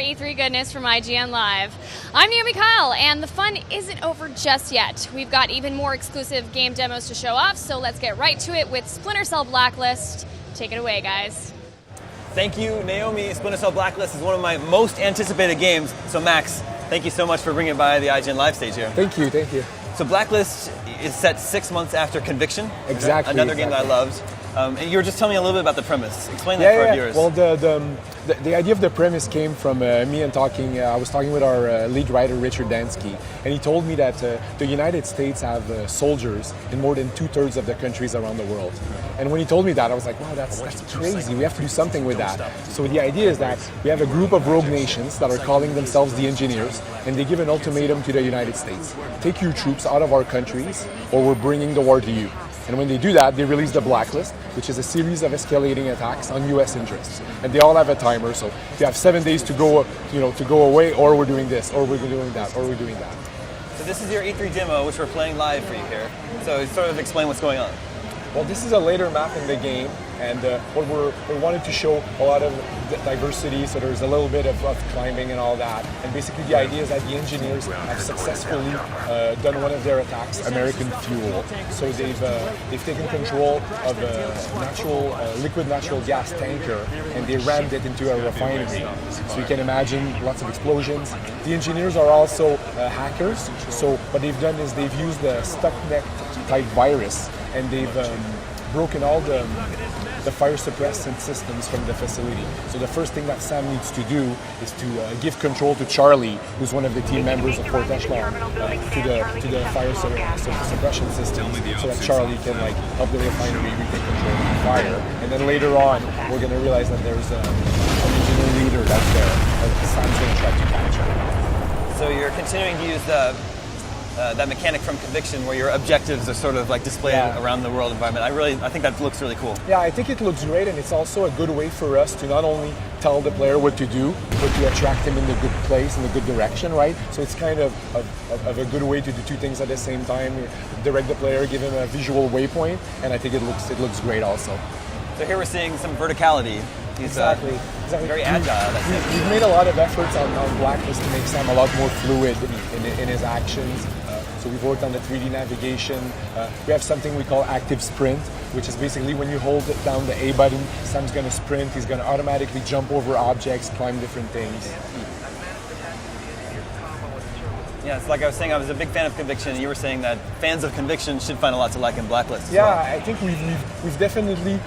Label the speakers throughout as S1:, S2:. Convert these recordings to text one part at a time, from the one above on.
S1: E3 goodness from IGN Live. I'm Naomi Kyle, and the fun isn't over just yet. We've got even more exclusive game demos to show off, so let's get right to it with Splinter Cell Blacklist. Take it away, guys.
S2: Thank you, Naomi. Splinter Cell Blacklist is one of my most anticipated games. So Max, thank you so much for bringing it by the IGN Live stage here.
S3: Thank you, thank you.
S2: So Blacklist is set 6 months after Conviction.
S3: Exactly.
S2: Another game that I loved. And you were just telling me a little bit about the premise. Explain that for our viewers.
S3: Well, the idea of the premise came from me and I was talking with our lead writer, Richard Dansky, and he told me that the United States have soldiers in more than 2/3 of the countries around the world. And when he told me that, I was like, wow, that's crazy. We have to do something with that. So the idea is that we have a group of rogue nations that are calling themselves the Engineers, and they give an ultimatum to the United States. Take your troops out of our countries, or we're bringing the war to you. And when they do that, they release the Blacklist, which is a series of escalating attacks on U.S. interests. And they all have a timer, so you have 7 days to go, to go away, or we're doing this, or we're doing that, or we're doing that.
S2: So this is your E3 demo, which we're playing live for you here. So sort of explain what's going on.
S3: Well, this is a later map in the game, and what we wanted to show a lot of diversity, so there's a little bit of climbing and all that. And basically the idea is that the Engineers have successfully done one of their attacks, American Fuel. So they've taken control of a liquid natural gas tanker, and they rammed it into a refinery. So you can imagine lots of explosions. The Engineers are also hackers, so what they've done is they've used the Stuxnet type virus, and they've broken all the fire suppressant systems from the facility. So the first thing that Sam needs to do is to give control to Charlie, who's one of the team members of Fort Echelon, to the fire suppression systems, so that Charlie can help the refinery retake control of the fire. And then later on, we're going to realize that there's an engineer leader that's there that Sam's going to try to capture.
S2: So you're continuing to use that mechanic from Conviction, where your objectives are sort of displayed around the world environment. I think that looks really cool.
S3: Yeah, I think it looks great, and it's also a good way for us to not only tell the player what to do, but to attract him in the good place, in the good direction, right? So it's kind of a good way to do two things at the same time. Direct the player, give him a visual waypoint, and I think it looks great also.
S2: So here we're seeing some verticality. He's
S3: exactly.
S2: Very agile.
S3: We've made a lot of efforts on Blacklist to make Sam a lot more fluid in his actions. So we've worked on the 3D navigation. We have something we call active sprint, which is basically when you hold down the A button, Sam's going to sprint. He's going to automatically jump over objects, climb different things.
S2: Yeah, it's like I was saying, I was a big fan of Conviction, and you were saying that fans of Conviction should find a lot to like in Blacklist as well.
S3: I think we've definitely,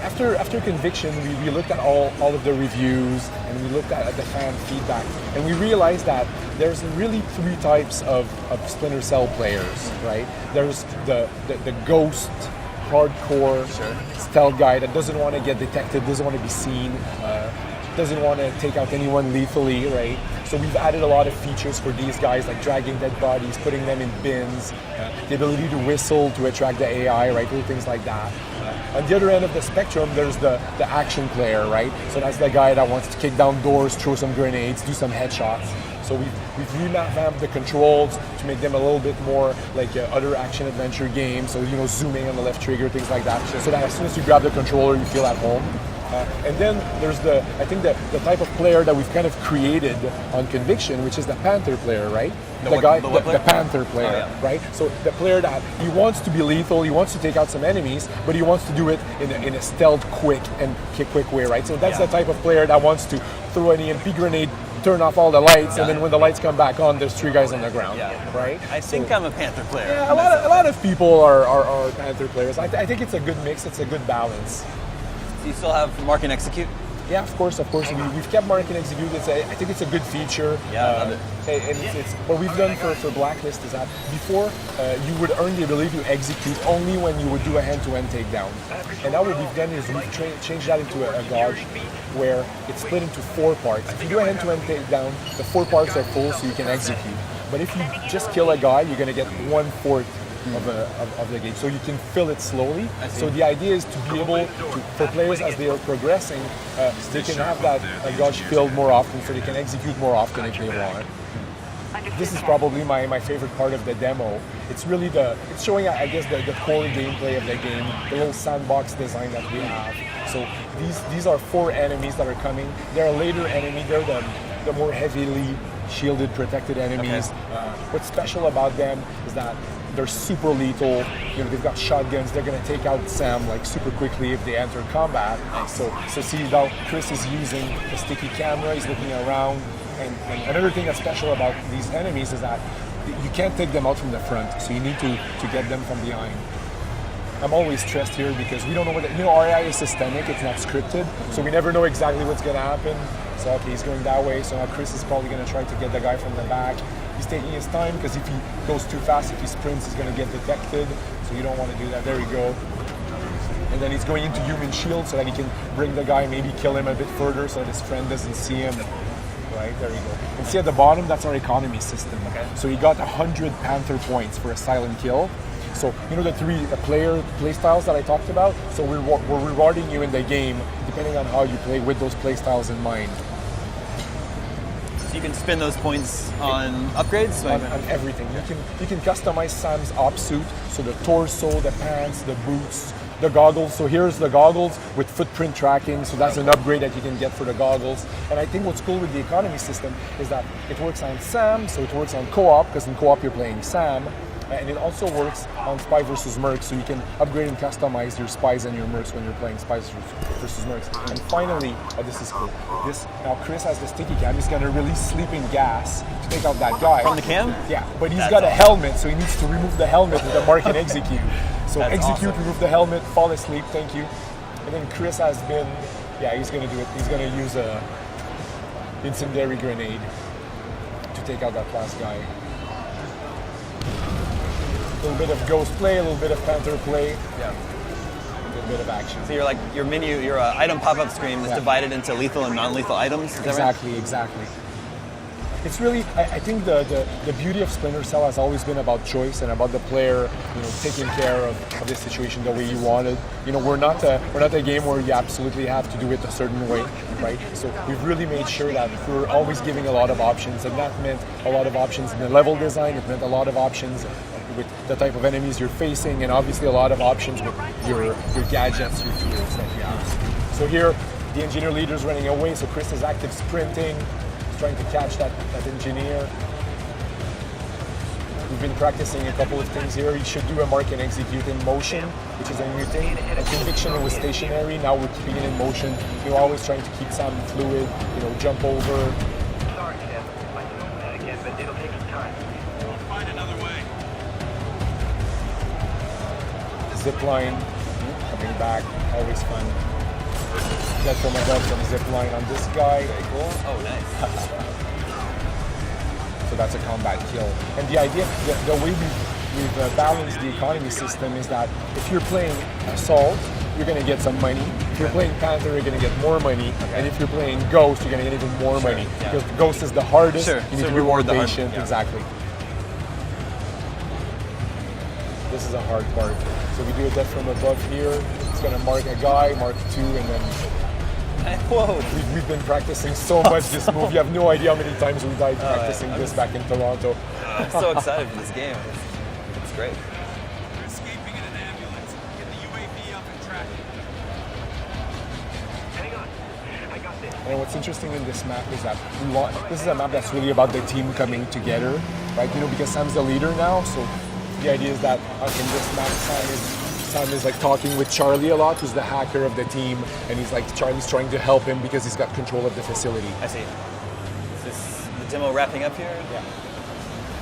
S3: After Conviction, we looked at all of the reviews, and we looked at the fan feedback, and we realized that there's really 3 types of Splinter Cell players, right? There's the ghost, hardcore stealth guy that doesn't want to get detected, doesn't want to be seen, doesn't want to take out anyone lethally, right? So we've added a lot of features for these guys, like dragging dead bodies, putting them in bins, the ability to whistle to attract the AI, right? Little things like that. On the other end of the spectrum, there's the action player, right? So that's the guy that wants to kick down doors, throw some grenades, do some headshots. So we've revamped the controls to make them a little bit more like other action adventure games. So zooming on the left trigger, things like that. So that as soon as you grab the controller, you feel at home. And then there's the type of player that we've kind of created on Conviction, which is the Panther player, right? The Panther player, right? So the player that he wants to be lethal, he wants to take out some enemies, but he wants to do it in a stealth, quick way, right? So that's the type of player that wants to throw an EMP grenade, turn off all the lights, and then when the lights come back on, there's 3 guys on the ground, right?
S2: I think I'm a Panther player.
S3: Yeah, a lot of people are Panther players. I think it's a good mix. It's a good balance.
S2: Do you still have Mark and Execute?
S3: Yeah, of course. We've kept Mark and Execute. I think it's a good feature.
S2: Yeah, I love it.
S3: And it's what we've done for Blacklist is that before you would earn the ability to execute only when you would do a hand-to-end takedown. And now what we've done is we've changed that into a gauge where it's split into 4 parts. If you do a hand-to-end takedown, the 4 parts are full, so you can execute. But if you just kill a guy, you're going to get 1/4 of the game, so you can fill it slowly. So the idea is to be able to, for players as they are progressing, they can have that gauge filled more often, so they can execute more often if they want. this is probably my favorite part of the demo. It's really it's showing, I guess, the core gameplay of the game, the little sandbox design that we have. So these are 4 enemies that are coming. They're a later enemy. They're the more heavily shielded, protected enemies. What's special about them is that they're super lethal. You know, they've got shotguns. They're going to take out Sam like super quickly if they enter combat. So see now Chris is using the sticky camera. He's looking around. And another thing that's special about these enemies is that you can't take them out from the front. So you need to get them from behind. I'm always stressed here because we don't know our AI is systemic. It's not scripted. So we never know exactly what's going to happen. So okay, he's going that way. So now Chris is probably going to try to get the guy from the back. He's taking his time because if he goes too fast, if he sprints, he's going to get detected. So you don't want to do that. There we go. And then he's going into human shield so that he can bring the guy, maybe kill him a bit further so that his friend doesn't see him. Right, there you go. And see at the bottom, that's our economy system. Okay. So he got 100 Panther points for a silent kill. So you know the 3 play styles that I talked about? So we're rewarding you in the game depending on how you play with those play styles in mind.
S2: So you can spend those points on upgrades?
S3: On everything. You can customize Sam's op suit, so the torso, the pants, the boots, the goggles. So here's the goggles with footprint tracking, so that's an upgrade that you can get for the goggles. And I think what's cool with the economy system is that it works on Sam, so it works on co-op, because in co-op you're playing Sam. And it also works on Spy versus Mercs, so you can upgrade and customize your spies and your mercs when you're playing Spies versus Mercs. And finally, this is cool. Now Chris has the sticky cam. He's gonna release sleeping gas to take out that guy.
S2: From the cam?
S3: Yeah, but he's got a helmet, so he needs to remove the helmet with the mark and execute. So
S2: That's
S3: execute,
S2: awesome.
S3: remove the helmet, fall asleep. Thank you. And then Chris has been, he's gonna do it. He's gonna use a incendiary grenade to take out that last guy. A little bit of ghost play, a little bit of Panther play. Yeah. A little bit of action.
S2: So your menu, your item pop-up screen is divided into lethal and non-lethal items. Is that right?
S3: Exactly. It's really, I think the beauty of Splinter Cell has always been about choice and about the player, taking care of the situation the way you want it. We're not a game where you absolutely have to do it a certain way, right? So we've really made sure that we're always giving a lot of options, and that meant a lot of options in the level design. It meant a lot of options with the type of enemies you're facing, and obviously a lot of options with your gadgets, your tools that you have. So here, the engineer leader's running away, so Chris is active sprinting, trying to catch that engineer. We've been practicing a couple of things here. You should do a mark and execute in motion, which is a new thing. And Conviction, it was stationary, now we're keeping it in motion. You're always trying to keep Sam fluid, jump over.
S4: Sorry, Sam. I can do that again, but it'll take some time. We'll find another way.
S3: Zip line, coming back, always fun. Get from above some zip line on this guy.
S2: Very cool. Oh, nice.
S3: So that's a combat kill. And the idea, the way we've balanced the economy system is that if you're playing Assault, you're going to get some money. If you're playing Panther, you're going to get more money. Okay. And if you're playing Ghost, you're going to get even more money. Yeah. Because Ghost is the hardest.
S2: Sure.
S3: You need to reward the patient. Exactly. This is a hard part. So we do a death from above here. It's going to mark a guy, mark 2, and then...
S2: Whoa!
S3: We've been practicing so much this move. You have no idea how many times we died practicing this back in Toronto.
S2: I'm so excited for this game. It's great.
S4: We're escaping in an ambulance. Get the UAV up and track it. Hang on. I got this.
S3: And what's interesting in this map is that this is a map that's really about the team coming together, right? Because Sam's the leader now, so the idea is that in this map, Sam is like talking with Charlie a lot, who's the hacker of the team, and Charlie's trying to help him because he's got control of the facility.
S2: I see. Is this the demo wrapping up here?
S3: Yeah.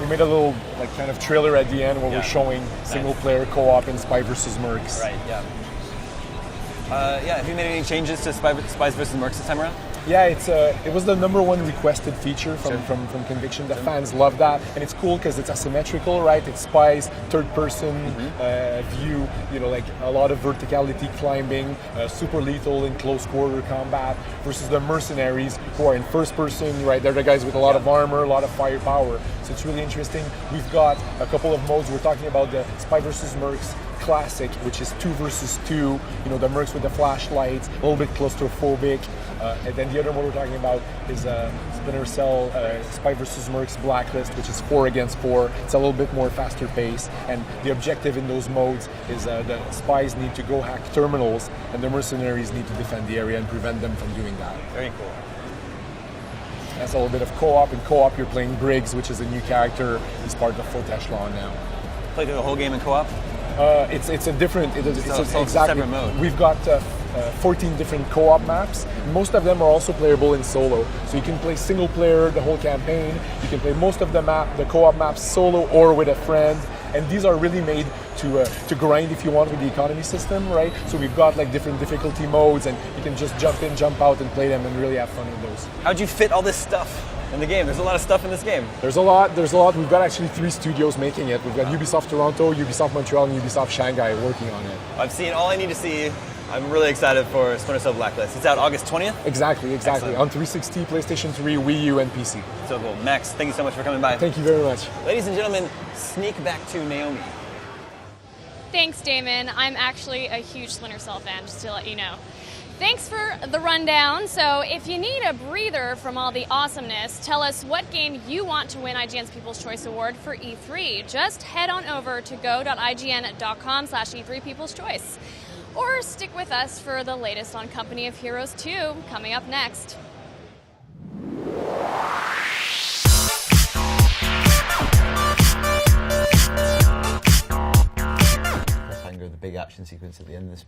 S3: We made a little kind of trailer at the end where we're showing single player co-op in Spy versus Mercs.
S2: Right. Yeah. Have you made any changes to Spies versus Mercs this time around?
S3: Yeah, it was the #1 requested feature from Conviction. The fans love that, and it's cool because it's asymmetrical, right? It's Spies, third-person view, like a lot of verticality climbing, super lethal in close quarter combat, versus the mercenaries who are in first-person, right? They're the guys with a lot of armor, a lot of firepower. So it's really interesting. We've got a couple of modes. We're talking about the Spy versus Mercs Classic, which is 2 versus 2. The Mercs with the flashlights, a little bit claustrophobic. And then the other one we're talking about is Splinter Cell Spy vs. Mercs Blacklist, which is 4 against 4. It's a little bit more faster pace, and the objective in those modes is the spies need to go hack terminals, and the mercenaries need to defend the area and prevent them from doing that.
S2: Very cool.
S3: That's a little bit of co-op. In co-op, you're playing Briggs, which is a new character. He's part of Full Echelon now.
S2: Play through the whole game in co-op?
S3: It's a different. It's
S2: a
S3: exactly
S2: separate mode.
S3: We've got 14 different co-op maps. Most of them are also playable in solo, so you can play single player the whole campaign. You can play most of the co-op maps solo or with a friend. And these are really made to grind if you want with the economy system, right? So we've got like different difficulty modes, and you can just jump in, jump out, and play them, and really have fun with those.
S2: How'd you fit all this stuff in the game? There's a lot of stuff in this game.
S3: There's a lot. We've got actually 3 studios making it. We've got Ubisoft Toronto, Ubisoft Montreal, and Ubisoft Shanghai working on it.
S2: I've seen all I need to see. I'm really excited for Splinter Cell Blacklist. It's out August 20th?
S3: Exactly.
S2: Excellent.
S3: On 360, PlayStation 3, Wii U, and PC.
S2: So cool. Max, thank you so much for coming by.
S3: Thank you very much.
S2: Ladies and gentlemen, sneak back to Naomi.
S1: Thanks, Damon. I'm actually a huge Splinter Cell fan, just to let you know. Thanks for the rundown. So if you need a breather from all the awesomeness, tell us what game you want to win IGN's People's Choice Award for E3. Just head on over to go.ign.com/E3 People's Choice. Or stick with us for the latest on Company of Heroes 2 coming up next.
S5: The big action sequence at the end of this